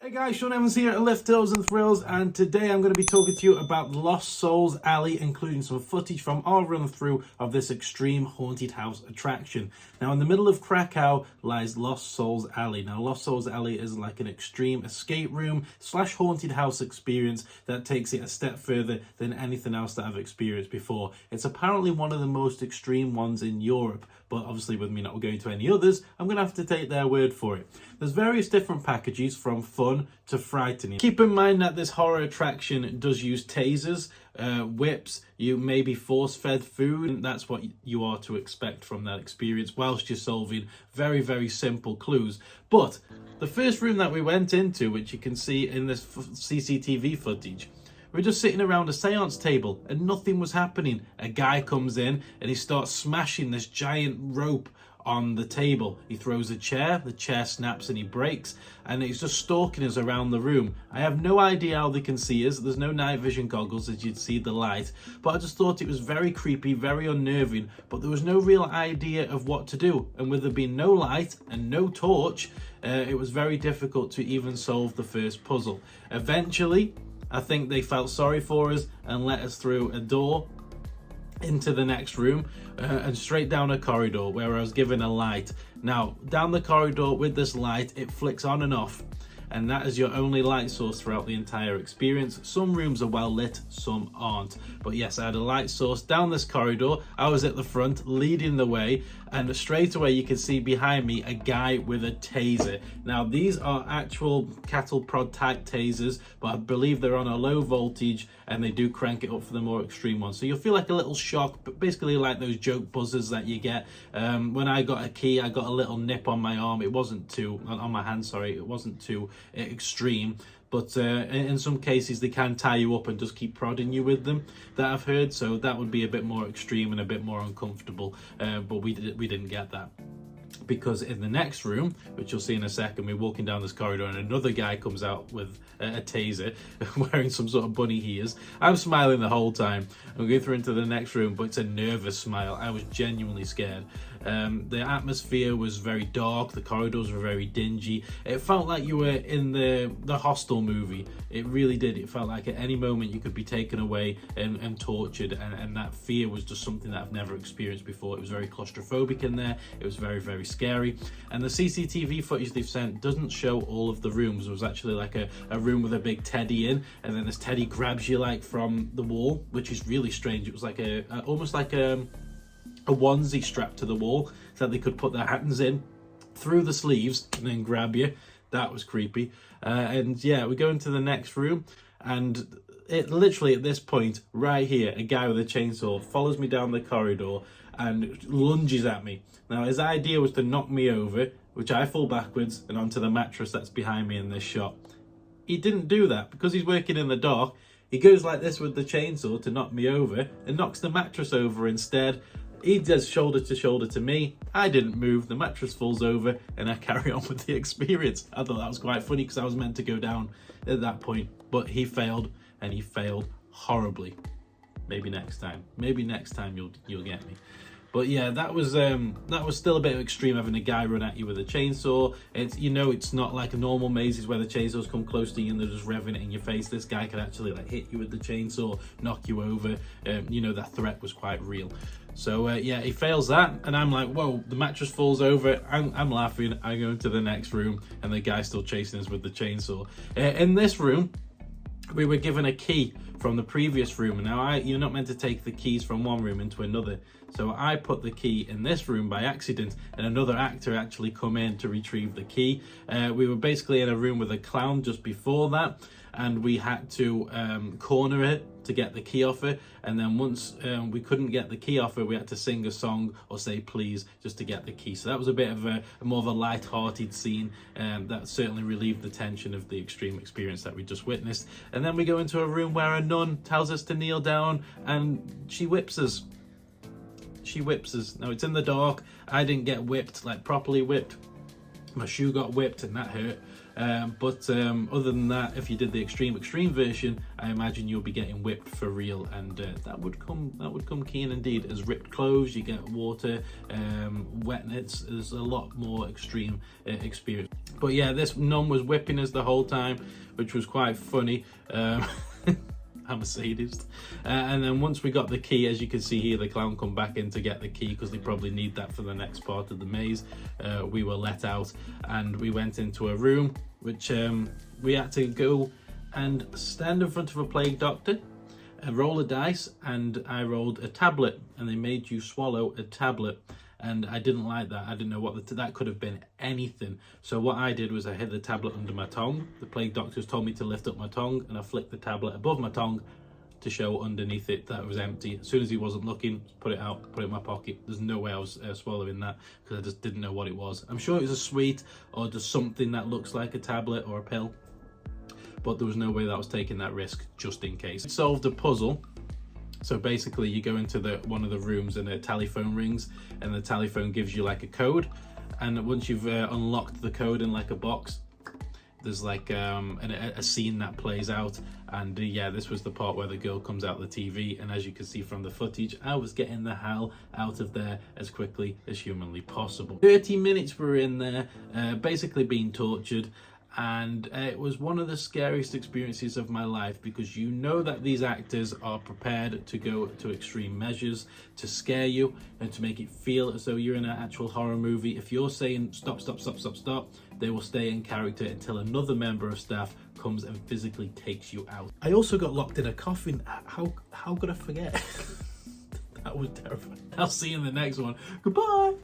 Hey guys, Sean Evans here at Lift Tales and Thrills, and today I'm going to be talking to you about Lost Souls Alley, including some footage from our run through of this extreme haunted house attraction. Now, in the middle of Krakow lies Lost Souls Alley. Now, Lost Souls Alley is like an extreme escape room / haunted house experience that takes it a step further than anything else that I've experienced before. It's apparently one of the most extreme ones in Europe, but obviously with me not going to any others, I'm going to have to take their word for it. There's various different packages from fun to frightening. Keep in mind that this horror attraction does use tasers, whips, you may be force-fed food, and that's what you are to expect from that experience whilst you're solving very, very simple clues. But the first room that we went into, which you can see in this CCTV footage, we're just sitting around a seance table and nothing was happening. A guy comes in and he starts smashing this giant rope on the table. He throws a chair, the chair snaps and he breaks, and he's just stalking us around the room. I have no idea how they can see us. There's no night vision goggles as you'd see the light, but I just thought it was very creepy, very unnerving, but there was no real idea of what to do. And with there being no light and no torch, it was very difficult to even solve the first puzzle. Eventually, I think they felt sorry for us and let us through a door into the next room and straight down a corridor where I was given a light. Now, down the corridor with this light, it flicks on and off, and that is your only light source throughout the entire experience. Some rooms are well lit, some aren't. But yes, I had a light source down this corridor. I was at the front leading the way, and straight away you can see behind me a guy with a taser. Now, these are actual cattle prod type tasers, but I believe they're on a low voltage and they do crank it up for the more extreme ones. So you'll feel like a little shock, but basically like those joke buzzers that you get. When I got a key, I got a little nip on my arm. It wasn't too, on my hand, sorry, it wasn't too extreme. But in some cases they can tie you up and just keep prodding you with them, that I've heard. So that would be a bit more extreme and a bit more uncomfortable. But we didn't get that. Because in the next room, which you'll see in a second, we're walking down this corridor and another guy comes out with a taser wearing some sort of bunny ears. I'm smiling the whole time. I'm going through into the next room, but it's a nervous smile. I was genuinely scared. The atmosphere was very dark. The corridors were very dingy. It felt like you were in the Hostel movie. It really did. It felt like at any moment you could be taken away and tortured, and that fear was just something that I've never experienced before. It was very claustrophobic in there. It was very, very scary. And the CCTV footage they've sent doesn't show all of the rooms. There was actually like a room with a big teddy in, and then this teddy grabs you like from the wall, which is really strange. It was like almost like a onesie strapped to the wall so that they could put their hands in through the sleeves and then grab you. That was creepy. And yeah, we go into the next room, and it literally at this point right here, a guy with a chainsaw follows me down the corridor and lunges at me. Now, his idea was to knock me over, which I fall backwards and onto the mattress that's behind me in this shot. He didn't do that because he's working in the dark. He goes like this with the chainsaw to knock me over and knocks the mattress over instead. He does shoulder to shoulder to me. I didn't move. The mattress falls over and I carry on with the experience. I thought that was quite funny because I was meant to go down at that point, but he failed, and he failed horribly. Maybe next time. Maybe next time you'll get me. But yeah, that was still a bit extreme, having a guy run at you with a chainsaw. It's not like a normal mazes where the chainsaws come close to you and they're just revving it in your face. This guy could actually like hit you with the chainsaw, knock you over. That threat was quite real. So yeah, he fails that, and I'm like, whoa, the mattress falls over. I'm laughing. I go into the next room, and the guy's still chasing us with the chainsaw. In this room, we were given a key from the previous room. Now, you're not meant to take the keys from one room into another. So I put the key in this room by accident, and another actor actually come in to retrieve the key. We were basically in a room with a clown just before that, and we had to corner it to get the key off her. And then once we couldn't get the key off her, we had to sing a song or say please just to get the key. So that was a bit of a more of a light-hearted scene that certainly relieved the tension of the extreme experience that we just witnessed. And then we go into a room where a nun tells us to kneel down, and she whips us. She whips us. Now, it's in the dark. I didn't get whipped, like properly whipped. My shoe got whipped and that hurt. But other than that, if you did the extreme version, I imagine you'll be getting whipped for real, and that would come keen indeed. As ripped clothes, you get water, wetness. There's a lot more extreme experience. But yeah, this nun was whipping us the whole time, which was quite funny. I'm a sadist. And then once we got the key, as you can see here, the clown come back in to get the key because they probably need that for the next part of the maze. We were let out and we went into a room which we had to go and stand in front of a plague doctor and roll a dice, and I rolled a tablet and they made you swallow a tablet. And I didn't like that. I didn't know what that could have been anything. So what I did was I hid the tablet under my tongue. The plague doctors told me to lift up my tongue, and I flicked the tablet above my tongue to show underneath it that it was empty. As soon as he wasn't looking, put it out, put it in my pocket. There's no way I was swallowing that because I just didn't know what it was. I'm sure it was a sweet or just something that looks like a tablet or a pill, but there was no way that I was taking that risk just in case. I solved a puzzle. So basically you go into one of the rooms and a telephone rings, and the telephone gives you like a code, and once you've unlocked the code in like a box, there's like a scene that plays out. And yeah, this was the part where the girl comes out the TV, and as you can see from the footage, I was getting the hell out of there as quickly as humanly possible. 30 minutes we were in there, basically being tortured. And it was one of the scariest experiences of my life, because you know that these actors are prepared to go to extreme measures to scare you and to make it feel as though you're in an actual horror movie. If you're saying stop, stop, stop, stop, stop, they will stay in character until another member of staff comes and physically takes you out. I also got locked in a coffin. How could I forget? That was terrifying. I'll see you in the next one. Goodbye.